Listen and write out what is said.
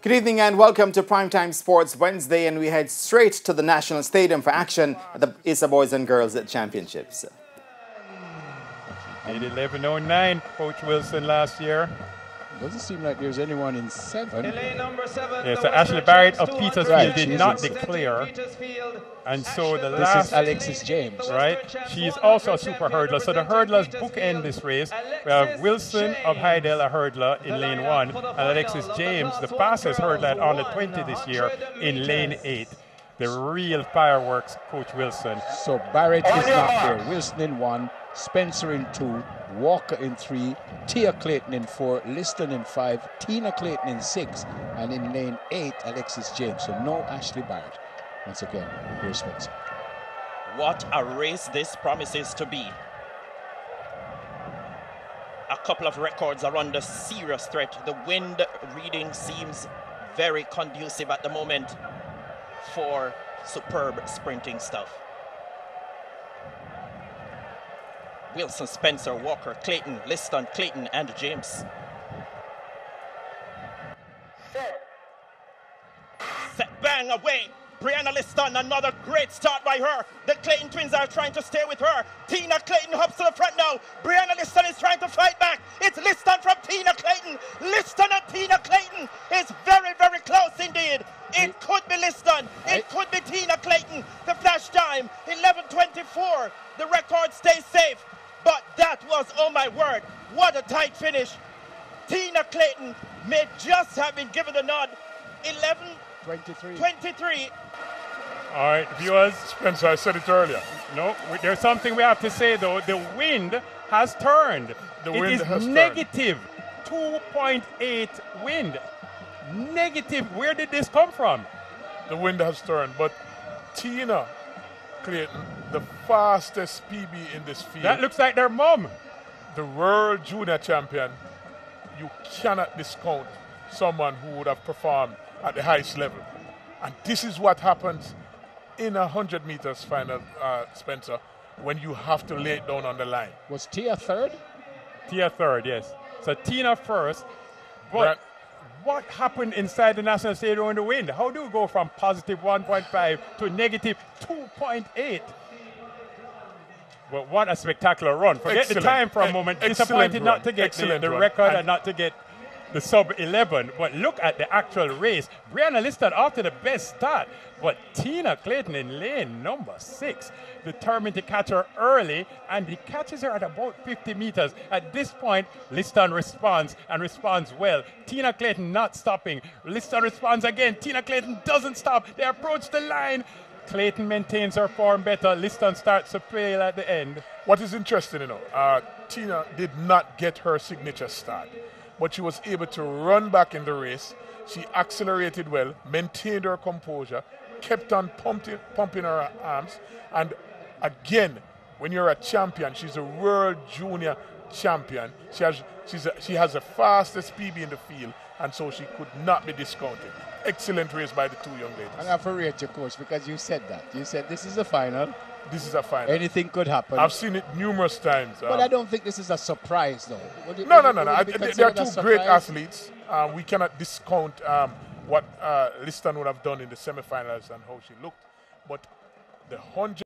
Good evening and welcome to Primetime Sports Wednesday, and we head straight to the National Stadium for action at the ISA Boys and Girls Championships. They did 11:09, Coach Wilson last year. Doesn't seem like there's anyone in 7. Yeah, so Ashley Barrett of Petersfield did not declare. And so the last... This is Alexis James. Right? She is also a super hurdler. So the hurdlers bookend this race. We have Wilson of Hydel, a hurdler in lane 1, and Alexis James, the fastest hurdler at under 20 this year, in lane 8. The real fireworks, Coach Wilson. So Barrett is not there. Wilson in 1, Spencer in 2, Walker in 3, Tia Clayton in 4, Liston in 5, Tina Clayton in 6, and in lane 8, Alexis James. So no Ashley Barrett. Once again, here's Spencer. What a race this promises to be. A couple of records are under serious threat. The wind reading seems very conducive at the moment for superb sprinting stuff. Wilson, Spencer, Walker, Clayton, Liston, Clayton, and James. Set, bang, away. Brianna Liston, another great start by her. The Clayton twins are trying to stay with her. Tina Clayton hops to the front now. Brianna Liston is trying to fight back. It's Liston from Tina Clayton. Liston and Tina Clayton is very, very close indeed. It could be Liston. It could be Tina Clayton. The flash time, 11:24. The record stays safe. But that was, oh my word, what a tight finish. Tina Clayton may just have been given the nod. 11:23. All right, viewers. Spencer, I said it earlier. No, there's something we have to say, though. The wind has turned. It is negative 2.8 wind. Negative. Where did this come from? The wind has turned, but Tina Clayton, the fastest PB in this field. That looks like their mom. The world junior champion. You cannot discount someone who would have performed at the highest level. And this is what happens in a 100 meters final, Spencer, when you have to lay it down on the line. Was Tia third? Tia third, yes. So Tina first. But what happened inside the National Stadium in the wind? How do you go from positive 1.5 to negative 2.8? Well, what a spectacular run. Forget the time for a moment. Disappointed not to get the record and not to get the sub-11. But look at the actual race. Brianna Liston after the best start. But Tina Clayton in lane number 6, determined to catch her early, and he catches her at about 50 meters. At this point, Liston responds, and responds well. Tina Clayton not stopping. Liston responds again. Tina Clayton doesn't stop. They approach the line. Clayton maintains her form better. Liston starts to fail at the end. What is interesting, Tina did not get her signature start, but she was able to run back in the race. She accelerated well, maintained her composure, kept on pumping her arms, and again, when you're a champion, she's a world junior champion. She has the fastest PB in the field, and so she could not be discounted. Excellent race by the two young ladies. I have to rate you, coach, because you said that. You said this is a final. This is a final. Anything could happen. I've seen it numerous times. But I don't think this is a surprise, though. No. They are two great athletes. We cannot discount what Liston would have done in the semifinals and how she looked. But the 100